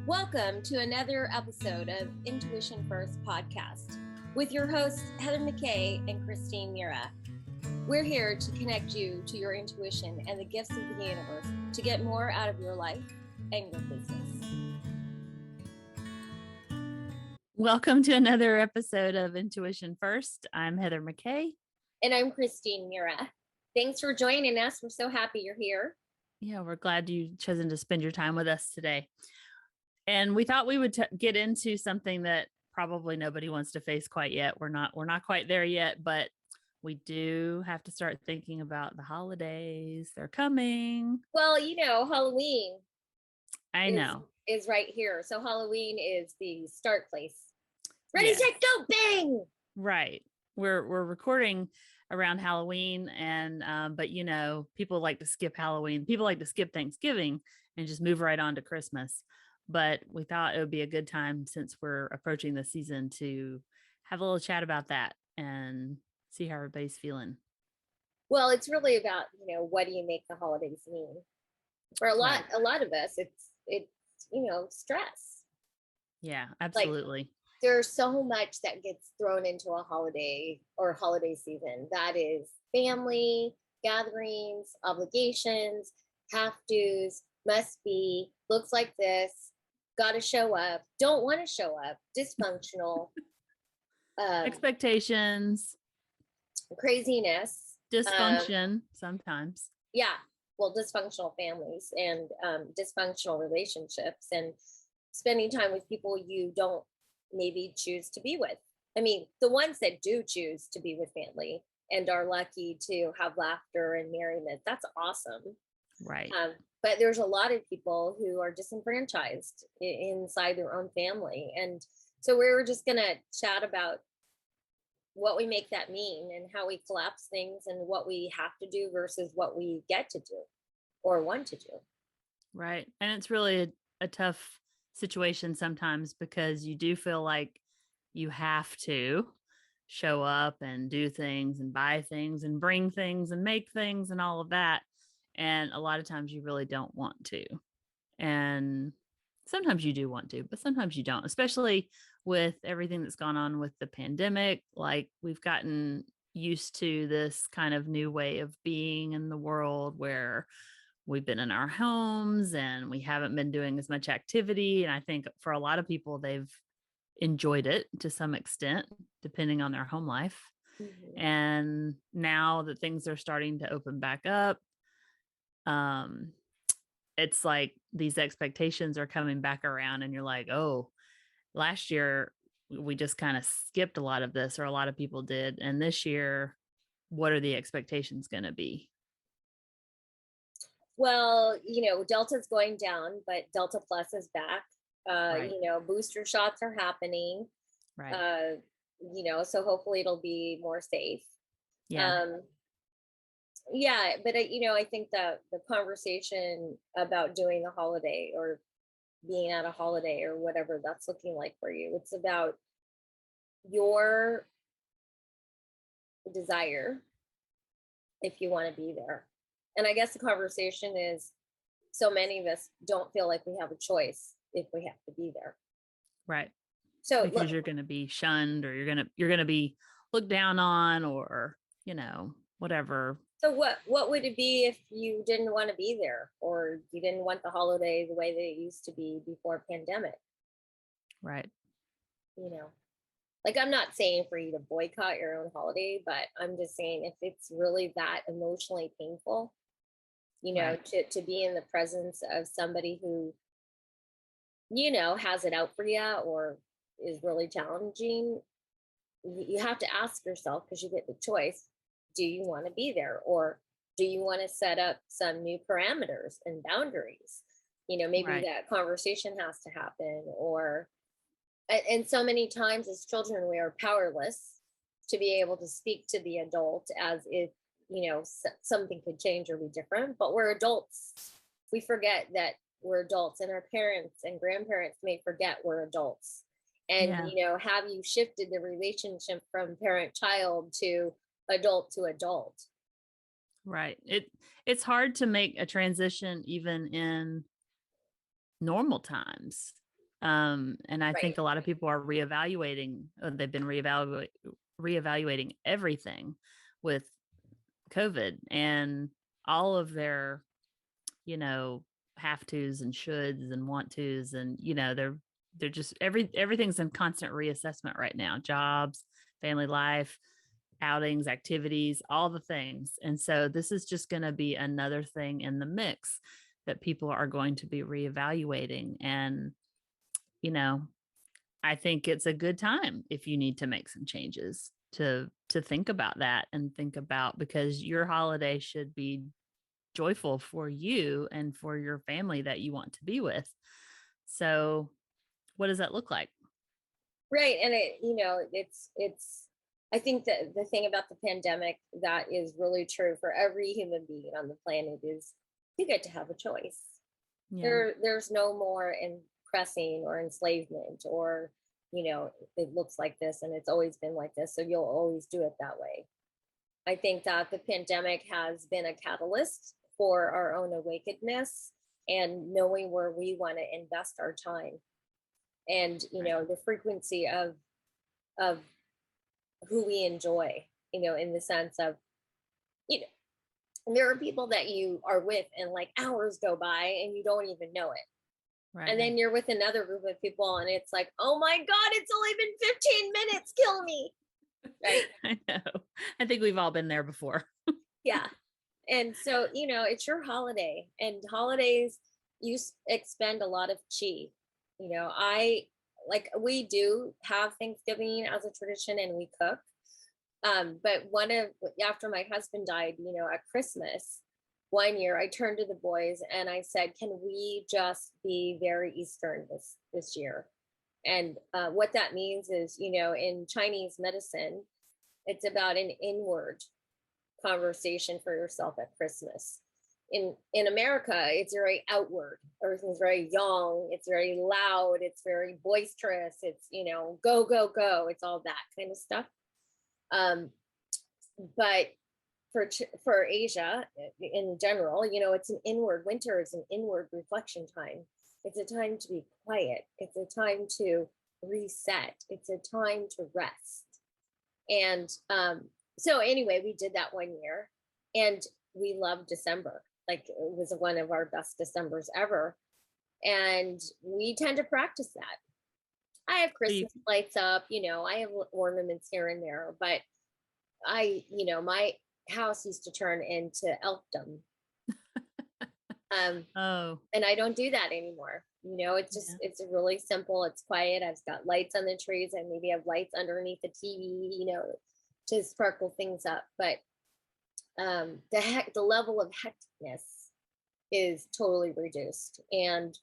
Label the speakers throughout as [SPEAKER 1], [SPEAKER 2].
[SPEAKER 1] Welcome to another episode of Intuition First podcast with your hosts, Heather McKay and Christine Mira. We're here to connect you to your intuition and the gifts of the universe to get more out of your life and your business.
[SPEAKER 2] Welcome to another episode of Intuition First. I'm Heather McKay.
[SPEAKER 1] And I'm Christine Mira. Thanks for joining us. We're so happy you're here.
[SPEAKER 2] Yeah, we're glad you've chosen to spend your time with us today. And we thought we would get into something that probably nobody wants to face quite yet. We're not quite there yet, but we do have to start thinking about the holidays. They're coming.
[SPEAKER 1] Well, Halloween.
[SPEAKER 2] I know.
[SPEAKER 1] Is right here. So Halloween is the start place. Ready, set, go, bang!
[SPEAKER 2] Right. We're recording around Halloween, and but people like to skip Halloween. People like to skip Thanksgiving and just move right on to Christmas. But we thought it would be a good time, since we're approaching the season, to have a little chat about that and see how everybody's feeling.
[SPEAKER 1] Well, it's really about, what do you make the holidays mean? For a lot of us, it's stress.
[SPEAKER 2] Yeah, absolutely.
[SPEAKER 1] Like, there's so much that gets thrown into a holiday or holiday season. That is family, gatherings, obligations, have to's, must be, looks like this, got to show up, don't want to show up, dysfunctional.
[SPEAKER 2] Expectations.
[SPEAKER 1] Craziness.
[SPEAKER 2] Dysfunction sometimes.
[SPEAKER 1] Yeah. Well, dysfunctional families and dysfunctional relationships and spending time with people you don't maybe choose to be with. I mean, the ones that do choose to be with family and are lucky to have laughter and merriment, that's awesome.
[SPEAKER 2] Right.
[SPEAKER 1] But there's a lot of people who are disenfranchised inside their own family. And so we were just going to chat about what we make that mean and how we collapse things and what we have to do versus what we get to do or want to do.
[SPEAKER 2] Right. And it's really a tough situation sometimes, because you do feel like you have to show up and do things and buy things and bring things and make things and all of that. And a lot of times you really don't want to. And sometimes you do want to, but sometimes you don't, especially with everything that's gone on with the pandemic. Like, we've gotten used to this kind of new way of being in the world where we've been in our homes and we haven't been doing as much activity. And I think for a lot of people, they've enjoyed it to some extent, depending on their home life. Mm-hmm. And now that things are starting to open back up, it's like these expectations are coming back around, and you're like, oh, last year we just kind of skipped a lot of this, or a lot of people did. And this year, what are the expectations going to be?
[SPEAKER 1] Well, Delta's going down, but Delta Plus is back. Right. Booster shots are happening.
[SPEAKER 2] Right.
[SPEAKER 1] So hopefully it'll be more safe.
[SPEAKER 2] Yeah.
[SPEAKER 1] Yeah, but I think that the conversation about doing a holiday or being at a holiday or whatever that's looking like for you, it's about your desire if you want to be there. And I guess the conversation is, so many of us don't feel like we have a choice if we have to be there.
[SPEAKER 2] Right.
[SPEAKER 1] So
[SPEAKER 2] because you're going to be shunned, or you're going to be looked down on, or, whatever.
[SPEAKER 1] So what would it be if you didn't want to be there, or you didn't want the holiday the way they used to be before pandemic?
[SPEAKER 2] Right.
[SPEAKER 1] Like, I'm not saying for you to boycott your own holiday, but I'm just saying if it's really that emotionally painful, right, to be in the presence of somebody who, has it out for you or is really challenging, you have to ask yourself, because you get the choice, do you want to be there, or do you want to set up some new parameters and boundaries? Maybe right, that conversation has to happen. And so many times as children, we are powerless to be able to speak to the adult as if, something could change or be different, but we're adults. We forget that we're adults, and our parents and grandparents may forget we're adults. And, have you shifted the relationship from parent-child to adult?
[SPEAKER 2] Right. It's hard to make a transition even in normal times. And I think
[SPEAKER 1] Right.
[SPEAKER 2] a lot of people are reevaluating, they've been reevaluating everything with COVID and all of their, you know, have tos and shoulds and want tos. And, you know, they're just everything's in constant reassessment right now. Jobs, family life, outings, activities, all the things. And so this is just going to be another thing in the mix that people are going to be reevaluating. And, you know, I think it's a good time if you need to make some changes to think about that and think about, because your holiday should be joyful for you and for your family that you want to be with. So, what does that look like?
[SPEAKER 1] Right. And it's I think that the thing about the pandemic that is really true for every human being on the planet is you get to have a choice.
[SPEAKER 2] Yeah.
[SPEAKER 1] There's no more impressing or enslavement or, it looks like this and it's always been like this, so you'll always do it that way. I think that the pandemic has been a catalyst for our own awakeness and knowing where we want to invest our time, and
[SPEAKER 2] Right.
[SPEAKER 1] the frequency of who we enjoy, in the sense of, you know there are people that you are with and like hours go by and you don't even know it, and
[SPEAKER 2] Right.
[SPEAKER 1] then you're with another group of people and it's like, oh my god, it's only been 15 minutes, kill me. Right.
[SPEAKER 2] I know. I think we've all been there before.
[SPEAKER 1] Yeah. And so, it's your holiday, and holidays, expend a lot of chi. I like, we do have Thanksgiving as a tradition and we cook. But after my husband died, at Christmas, one year I turned to the boys and I said, can we just be very Eastern this year? And what that means is, in Chinese medicine, it's about an inward conversation for yourself at Christmas. In America, it's very outward. Everything's very young. It's very loud. It's very boisterous. It's, go go go. It's all that kind of stuff. Um, but for Asia in general, it's an inward. Winter is an inward reflection time. It's a time to be quiet. It's a time to reset. It's a time to rest. And so anyway, we did that one year, and we loved December. Like, it was one of our best Decembers ever. And we tend to practice that. I have
[SPEAKER 2] So you,
[SPEAKER 1] Christmas lights up, I have ornaments here and there, but my house used to turn into elfdom.
[SPEAKER 2] oh,
[SPEAKER 1] And I don't do that anymore. It's just,
[SPEAKER 2] yeah.
[SPEAKER 1] it's really simple. It's quiet. I've got lights on the trees and maybe have lights underneath the TV, to sparkle things up. But the level of hecticness is totally reduced. And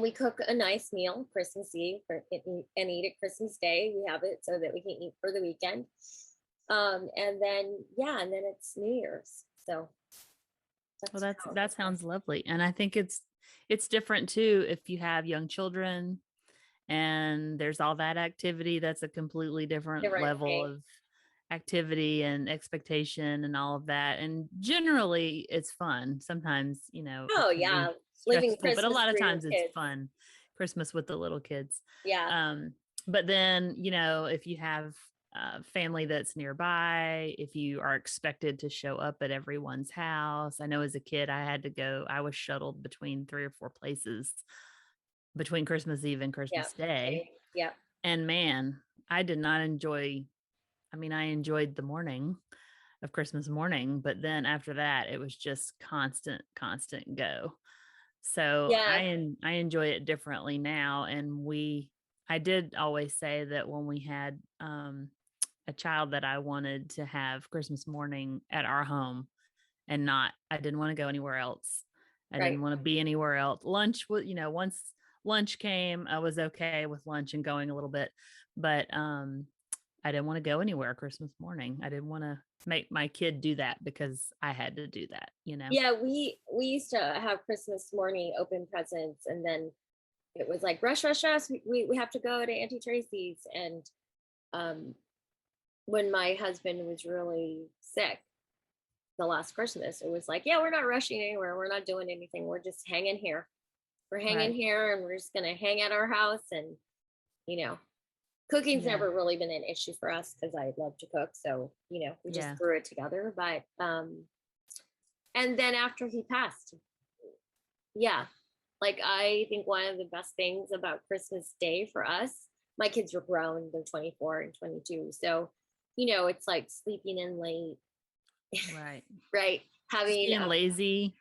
[SPEAKER 1] we cook a nice meal Christmas Eve and eat it Christmas Day. We have it so that we can eat for the weekend. And then, yeah, and then it's New Year's. So
[SPEAKER 2] Well,
[SPEAKER 1] that's how it
[SPEAKER 2] that
[SPEAKER 1] looks like.
[SPEAKER 2] sounds lovely. And I think it's different too if you have young children and there's all that activity. That's a completely different
[SPEAKER 1] Different
[SPEAKER 2] level
[SPEAKER 1] thing.
[SPEAKER 2] of activity and expectation and all of that. And generally it's fun. Sometimes, it
[SPEAKER 1] Oh
[SPEAKER 2] can
[SPEAKER 1] yeah,
[SPEAKER 2] be
[SPEAKER 1] living
[SPEAKER 2] stressful, but a
[SPEAKER 1] Christmas
[SPEAKER 2] lot of
[SPEAKER 1] for your
[SPEAKER 2] times it's
[SPEAKER 1] kids.
[SPEAKER 2] fun. Christmas with the little kids.
[SPEAKER 1] Yeah,
[SPEAKER 2] Um, but then, if you have family that's nearby, if you are expected to show up at everyone's house. I know as a kid, I was shuttled between 3 or 4 places between Christmas Eve and
[SPEAKER 1] yeah,
[SPEAKER 2] Christmas Day.
[SPEAKER 1] same. Yeah,
[SPEAKER 2] And man, I did not enjoy, I mean, I enjoyed the morning of Christmas morning, but then after that, it was just constant go. So
[SPEAKER 1] yeah,
[SPEAKER 2] I enjoy it differently now. And I did always say that when we had a child that I wanted to have Christmas morning at our home and I didn't want to go anywhere else. I
[SPEAKER 1] right.
[SPEAKER 2] didn't want to be anywhere else. Lunch was, once lunch came, I was okay with lunch and going a little bit, but I didn't want to go anywhere Christmas morning. I didn't want to make my kid do that because I had to do that.
[SPEAKER 1] Yeah, we used to have Christmas morning open presents, and then it was like rush, rush, rush. We have to go to Auntie Tracy's, and um, when my husband was really sick the last Christmas, it was like, yeah, we're not rushing anywhere. We're not doing anything. We're just hanging here. we're hanging
[SPEAKER 2] Right.
[SPEAKER 1] here and we're just going to hang at our house. And, you know, cooking's
[SPEAKER 2] Yeah.
[SPEAKER 1] never really been an issue for us because I love to cook. So, we just
[SPEAKER 2] Yeah.
[SPEAKER 1] threw it together. But, and then after he passed, yeah, like I think one of the best things about Christmas Day for us, my kids are grown, they're 24 and 22. So, it's like sleeping in late,
[SPEAKER 2] Right.
[SPEAKER 1] right?
[SPEAKER 2] Just
[SPEAKER 1] Having
[SPEAKER 2] being lazy.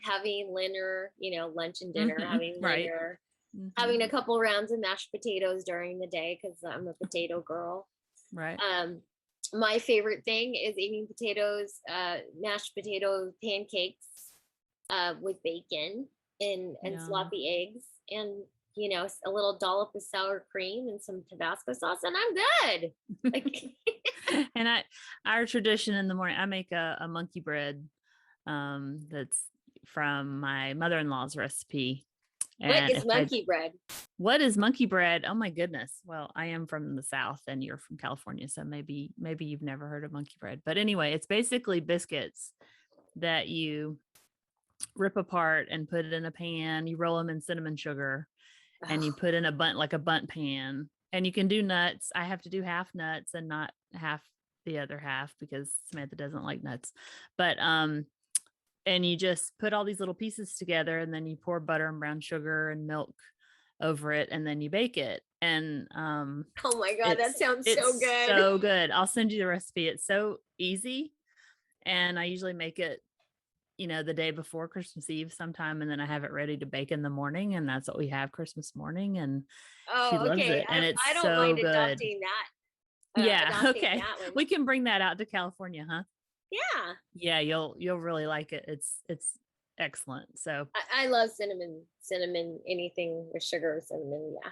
[SPEAKER 1] having dinner, lunch and dinner, having
[SPEAKER 2] Right.
[SPEAKER 1] dinner,
[SPEAKER 2] Hmm.
[SPEAKER 1] having a couple rounds of mashed potatoes during the day because I'm a potato girl.
[SPEAKER 2] Right.
[SPEAKER 1] Um, my favorite thing is eating potatoes, mashed potato pancakes with bacon and
[SPEAKER 2] Yum.
[SPEAKER 1] sloppy eggs and a little dollop of sour cream and some Tabasco sauce, and I'm good. Like,
[SPEAKER 2] And our tradition in the morning, I make a monkey bread that's from my mother-in-law's recipe.
[SPEAKER 1] what
[SPEAKER 2] And
[SPEAKER 1] is monkey bread?
[SPEAKER 2] what is monkey bread? Oh my goodness. Well, I am from the South and you're from California, so maybe you've never heard of monkey bread. But anyway, it's basically biscuits that you rip apart and put it in a pan. You roll them in cinnamon sugar and you
[SPEAKER 1] Oh,
[SPEAKER 2] put in a bundt pan. And you can do nuts. I have to do half nuts and not half the other half because Samantha doesn't like nuts. But and you just put all these little pieces together and then you pour butter and brown sugar and milk over it and then you bake it. And
[SPEAKER 1] oh my God, that
[SPEAKER 2] it's
[SPEAKER 1] sounds so
[SPEAKER 2] it's
[SPEAKER 1] good.
[SPEAKER 2] so good. I'll send you the recipe. It's so easy. And I usually make it, the day before Christmas Eve sometime, and then I have it ready to bake in the morning. And that's what we have Christmas morning. And she
[SPEAKER 1] Oh,
[SPEAKER 2] loves
[SPEAKER 1] okay.
[SPEAKER 2] it. And it's
[SPEAKER 1] I don't
[SPEAKER 2] so
[SPEAKER 1] mind
[SPEAKER 2] good.
[SPEAKER 1] adopting that,
[SPEAKER 2] Yeah.
[SPEAKER 1] adopting
[SPEAKER 2] Okay.
[SPEAKER 1] that one.
[SPEAKER 2] We can bring that out to California, huh?
[SPEAKER 1] Yeah,
[SPEAKER 2] Yeah, you'll really like it. It's excellent. So,
[SPEAKER 1] I love cinnamon, anything with sugar or cinnamon. Yeah.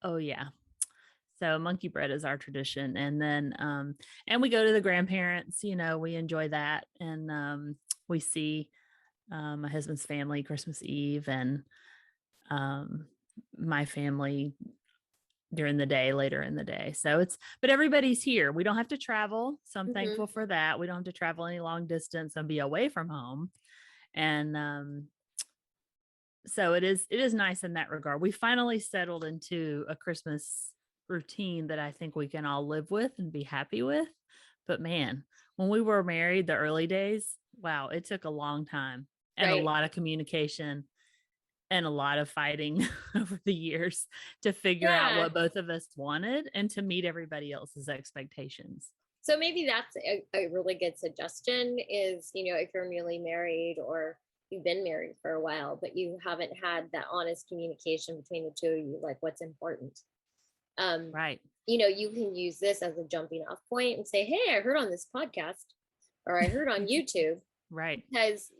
[SPEAKER 2] oh yeah. So monkey bread is our tradition. And then and we go to the grandparents, we enjoy that. And we see my husband's family Christmas Eve and um my family during the day, later in the day. So but everybody's here. We don't have to travel. So I'm
[SPEAKER 1] Hmm.
[SPEAKER 2] thankful for that. We don't have to travel any long distance and be away from home. And so it is nice in that regard. We finally settled into a Christmas routine that I think we can all live with and be happy with. But man, when we were married, the early days, wow, it took a long time and a
[SPEAKER 1] Right.
[SPEAKER 2] lot of communication and a lot of fighting over the years to figure out
[SPEAKER 1] Yeah.
[SPEAKER 2] what both of us wanted and to meet everybody else's expectations.
[SPEAKER 1] So maybe that's a really good suggestion is, if you're newly married or you've been married for a while, but you haven't had that honest communication between the two of you, like what's important. Um,
[SPEAKER 2] Right.
[SPEAKER 1] you can use this as a jumping off point and say, hey, I heard on this podcast or I heard on YouTube,
[SPEAKER 2] Right.
[SPEAKER 1] because,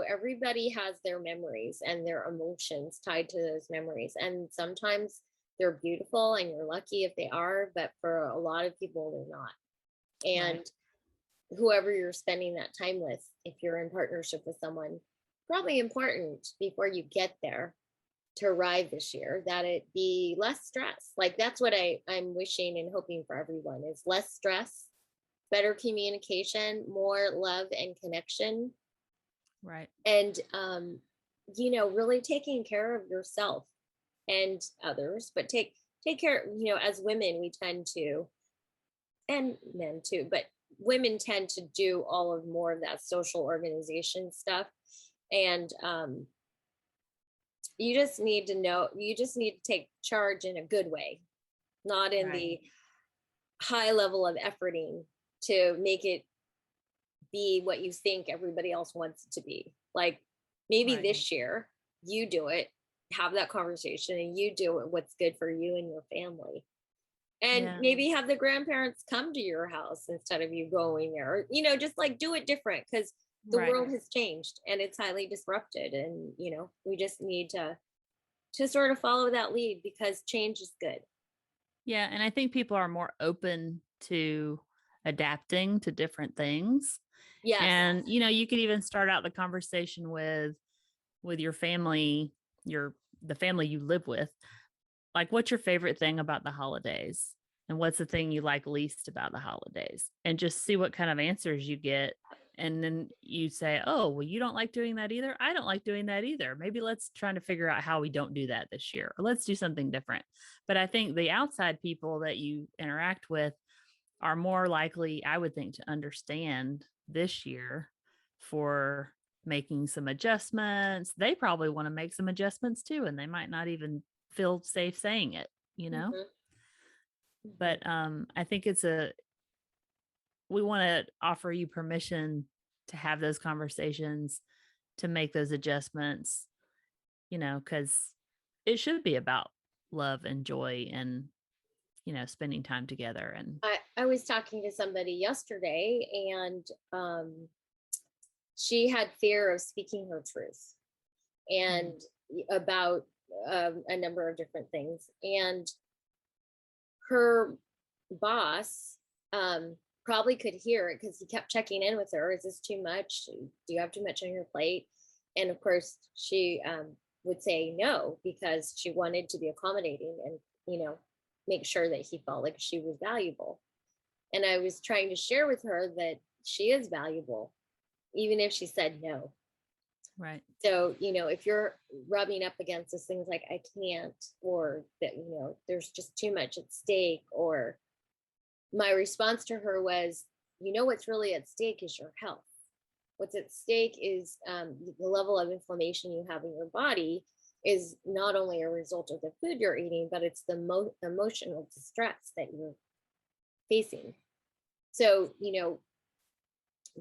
[SPEAKER 1] everybody has their memories and their emotions tied to those memories. And sometimes they're beautiful and you're lucky if they are, but for a lot of people, they're not.
[SPEAKER 2] Right.
[SPEAKER 1] And whoever you're spending that time with, if you're in partnership with someone, probably important before you get there to arrive this year that it be less stress. Like that's what I'm wishing and hoping for everyone is less stress, better communication, more love and connection,
[SPEAKER 2] Right.
[SPEAKER 1] and really taking care of yourself and others. But take care, as women we tend to, and men too, but women tend to do all of more of that social organization stuff. And you just need to take charge in a good way, not in
[SPEAKER 2] Right.
[SPEAKER 1] the high level of efforting to make it be what you think everybody else wants it to be. Like maybe
[SPEAKER 2] Right.
[SPEAKER 1] this year you do it, have that conversation, and you do it what's good for you and your family. And
[SPEAKER 2] Yeah.
[SPEAKER 1] maybe have the grandparents come to your house instead of you going there. Or, just like do it different because the
[SPEAKER 2] Right.
[SPEAKER 1] world has changed and it's highly disrupted. And, we just need to sort of follow that lead because change is good.
[SPEAKER 2] Yeah. And I think people are more open to adapting to different things.
[SPEAKER 1] Yes.
[SPEAKER 2] And, you could even start out the conversation with your family, the family you live with. Like, what's your favorite thing about the holidays? And what's the thing you like least about the holidays? And just see what kind of answers you get and then you say, oh, well, you don't like doing that either. I don't like doing that either. Maybe let's try to figure out how we don't do that this year, or let's do something different. But I think the outside people that you interact with are more likely, I would think, to understand this year for making some adjustments. They probably want to make some adjustments too, and they might not even feel safe saying it, you know?
[SPEAKER 1] Mhm, mhm.
[SPEAKER 2] But I think we want to offer you permission to have those conversations, to make those adjustments, because it should be about love and joy and, spending time together. And
[SPEAKER 1] I was talking to somebody yesterday, and she had fear of speaking her truth and about a number of different things. And her boss probably could hear it because he kept checking in with her. Is this too much? Do you have too much on your plate? And of course, she would say no because she wanted to be accommodating and, make sure that he felt like she was valuable. And I was trying to share with her that she is valuable, even if she said no.
[SPEAKER 2] right.
[SPEAKER 1] So, if you're rubbing up against those things like I can't, or that, there's just too much at stake, or my response to her was, what's really at stake is your health. What's at stake is the level of inflammation you have in your body is not only a result of the food you're eating, but it's the emotional distress that you're facing. So,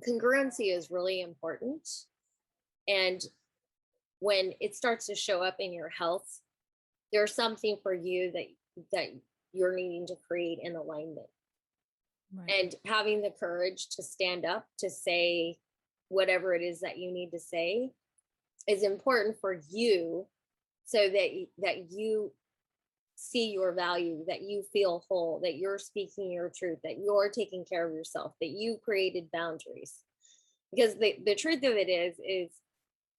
[SPEAKER 1] congruency is really important. And when it starts to show up in your health, there's something for you that you're needing to create an alignment.
[SPEAKER 2] Right.
[SPEAKER 1] And having the courage to stand up to say whatever it is that you need to say is important for you, so that you see your value, that you feel whole, that you're speaking your truth, that you're taking care of yourself, that you created boundaries. Because the truth of it is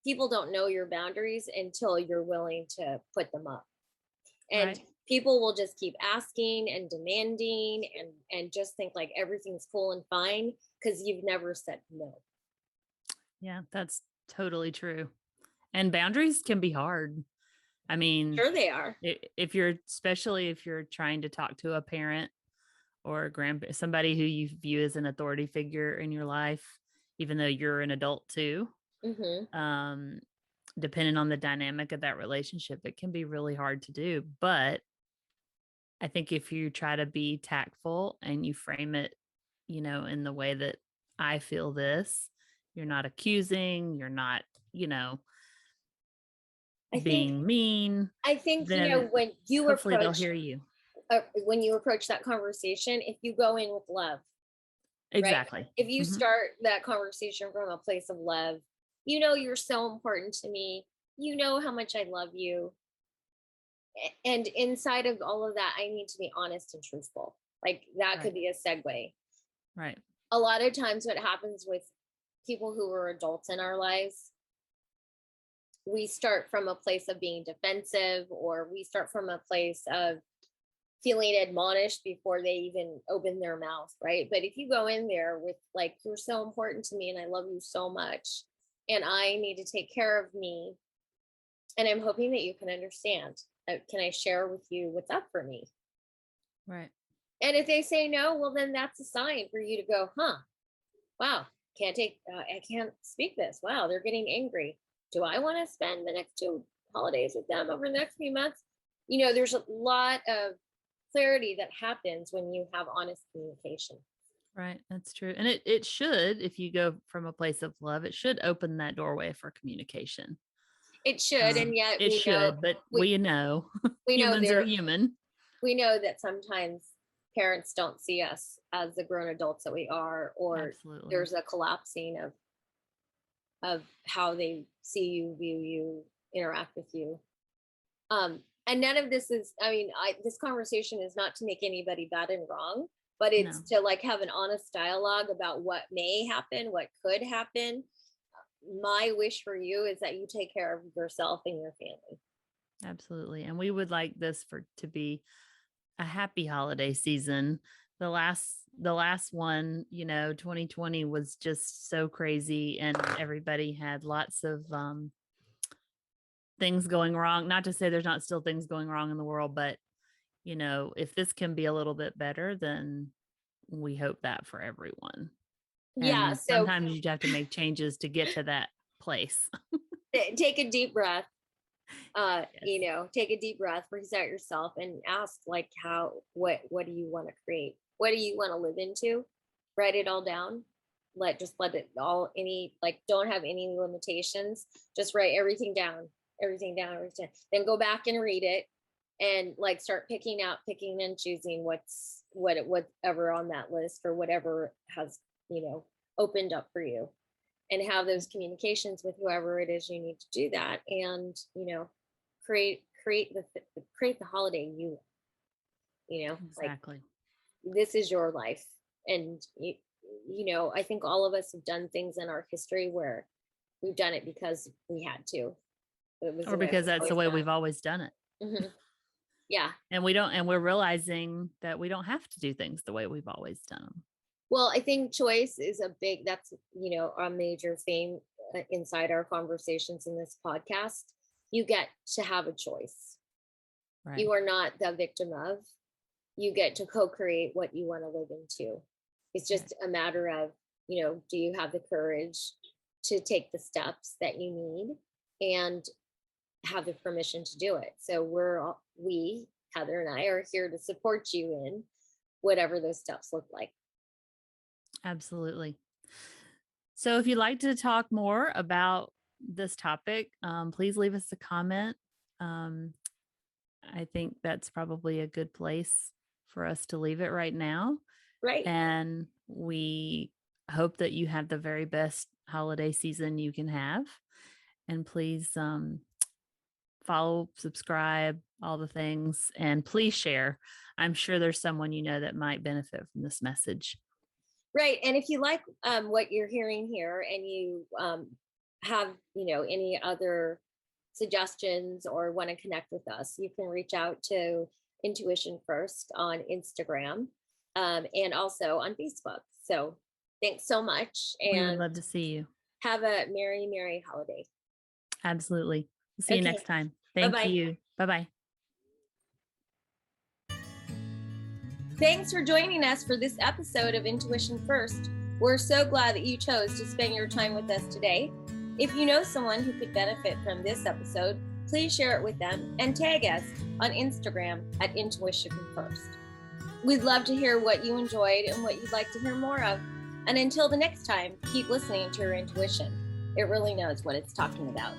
[SPEAKER 1] people don't know your boundaries until you're willing to put them up. And
[SPEAKER 2] Right.
[SPEAKER 1] people will just keep asking and demanding and just think like everything's cool and fine because you've never said no.
[SPEAKER 2] Yeah, that's totally true. And boundaries can be hard. I mean,
[SPEAKER 1] Sure they are.
[SPEAKER 2] if you're, especially if you're trying to talk to a parent or a somebody who you view as an authority figure in your life, even though you're an adult too,
[SPEAKER 1] Hmm.
[SPEAKER 2] um, depending on the dynamic of that relationship, it can be really hard to do. But I think if you try to be tactful and you frame it, in the way that I feel this, you're not accusing, you're not, you know,
[SPEAKER 1] I think
[SPEAKER 2] being mean,
[SPEAKER 1] I think
[SPEAKER 2] then hopefully they'll hear you.
[SPEAKER 1] when you approach that conversation, if you go in with love, right?
[SPEAKER 2] Exactly.
[SPEAKER 1] If you
[SPEAKER 2] Hmm.
[SPEAKER 1] start that conversation from a place of love, you're so important to me. You know how much I love you. And inside of all of that, I need to be honest and truthful. Like that could
[SPEAKER 2] Right.
[SPEAKER 1] be a segue.
[SPEAKER 2] Right.
[SPEAKER 1] A lot of times, what happens with people who are adults in our lives, we start from a place of being defensive, or we start from a place of feeling admonished before they even open their mouth, right? But if you go in there with like, you're so important to me and I love you so much and I need to take care of me, and I'm hoping that you can understand, can I share with you what's up for me?
[SPEAKER 2] Right.
[SPEAKER 1] And if they say no, well then that's a sign for you to go, wow, I can't speak this. Wow, they're getting angry. Do I want to spend the next two holidays with them over the next few months? There's a lot of clarity that happens when you have honest communication.
[SPEAKER 2] Right. That's true. And it should, if you go from a place of love, it should open that doorway for communication.
[SPEAKER 1] It should, and yet
[SPEAKER 2] It should, but
[SPEAKER 1] we
[SPEAKER 2] we know
[SPEAKER 1] we know
[SPEAKER 2] humans are
[SPEAKER 1] there
[SPEAKER 2] human.
[SPEAKER 1] we know that sometimes parents don't see us as the grown adults that we are, or
[SPEAKER 2] Absolutely.
[SPEAKER 1] there's a collapsing of how they see you, view you, interact with you. And none of this is, I mean, this conversation is not to make anybody bad and wrong, but it's
[SPEAKER 2] No,
[SPEAKER 1] to like have an honest dialogue about what may happen, what could happen. My wish for you is that you take care of yourself and your family.
[SPEAKER 2] absolutely. And we would like this to be a happy holiday season, the last one, 2020 was just so crazy, and everybody had lots of things going wrong. Not to say there's not still things going wrong in the world, but if this can be a little bit better, then we hope that for everyone.
[SPEAKER 1] Yeah.
[SPEAKER 2] And
[SPEAKER 1] So
[SPEAKER 2] sometimes you have to make changes to get to that place.
[SPEAKER 1] take a deep breath.
[SPEAKER 2] Yes.
[SPEAKER 1] Take a deep breath, reset yourself, and ask like what do you want to create? What do you want to live into? Write it all down. Let it all don't have any limitations. Just write everything down, everything down, everything. Then go back and read it and like start picking and choosing whatever on that list or whatever has, opened up for you, and have those communications with whoever it is you need to do that, and create the holiday like
[SPEAKER 2] Exactly.
[SPEAKER 1] this is your life. And I think all of us have done things in our history where we've done it because we had to. It was
[SPEAKER 2] Or
[SPEAKER 1] the way
[SPEAKER 2] because
[SPEAKER 1] we've
[SPEAKER 2] that's the
[SPEAKER 1] always
[SPEAKER 2] way
[SPEAKER 1] done
[SPEAKER 2] we've always done it.
[SPEAKER 1] it. Yeah.
[SPEAKER 2] And we're realizing that we don't have to do things the way we've always done them.
[SPEAKER 1] Well, I think choice is that's a major theme inside our conversations in this podcast. You get to have a choice.
[SPEAKER 2] Right.
[SPEAKER 1] You are not the victim of. You get to co-create what you want to live into. It's just a matter of, do you have the courage to take the steps that you need and have the permission to do it? So we, Heather and I, are here to support you in whatever those steps look like.
[SPEAKER 2] Absolutely. So if you'd like to talk more about this topic, please leave us a comment. I think that's probably a good place for us to leave it right now.
[SPEAKER 1] Right.
[SPEAKER 2] And we hope that you have the very best holiday season you can have. And please follow, subscribe, all the things, and please share. I'm sure there's someone that might benefit from this message.
[SPEAKER 1] Right. And if you like what you're hearing here, and you have, any other suggestions or want to connect with us, you can reach out to Intuition First on Instagram and also on Facebook. So thanks so much.
[SPEAKER 2] We would
[SPEAKER 1] And
[SPEAKER 2] love to see you.
[SPEAKER 1] have a merry, merry holiday.
[SPEAKER 2] Absolutely. See you next time. Thank
[SPEAKER 1] Bye-bye.
[SPEAKER 2] you. Bye-bye.
[SPEAKER 1] Thanks for joining us for this episode of Intuition First. We're so glad that you chose to spend your time with us today. If you know someone who could benefit from this episode, please share it with them and tag us on Instagram at Intuition First. We'd love to hear what you enjoyed and what you'd like to hear more of. And until the next time, keep listening to your intuition. It really knows what it's talking about.